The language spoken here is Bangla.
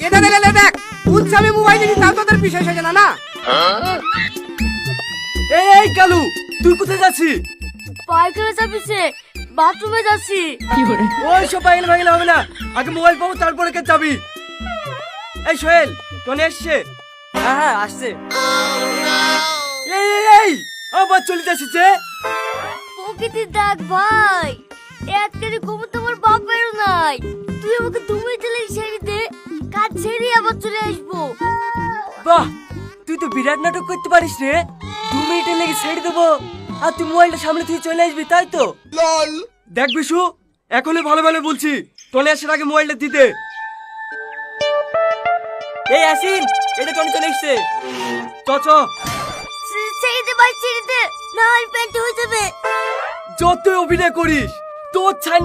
এটা দেখ বলছি আমি মোবাইল নিয়ে তাও তোদের বিষয় সেজে না না। এই কালু, তুই কোথায় যাচ্ছিস? পায়খানা চাপিছে, বাথরুমে যাচ্ছি। ওই সব পাগল ভাগল হবে না, আগে মোবাইল পাবো তারপরে কে যাবি। এই সোহেল, টনি এসছে? হ্যাঁ হ্যাঁ আসছে। এই আবার চলে যাচ্ছিস যে? প্রকৃতি দেখ ভাই, একটারে ঘুমো তোমার বাপেরও নাই। তুই আমাকে 2 মিনিটে লেগে ছেড়ে দে, কাজ ছেড়ে আবার চলে আসবো। বাহ, তুই তো বিরাট নাটক করতে পারিস রে। 2 মিনিটে লেগে ছেড়ে দেবো আর তুই মোবাইলটা সামনে তুই চলে আসবি, তাই তো? দেখ বিশু, এখনই ভালো ভালো বলছি, টনি আসার আগে মোবাইলটা দিতে। এই আসিন, এটা টনি চলে এসছে। চ ছেড়ে দে ভাই, ছেড়ে দে, না হয় প্যান্ট হয়ে যাবে। যতই অভিনয় করিস তোর ছাড়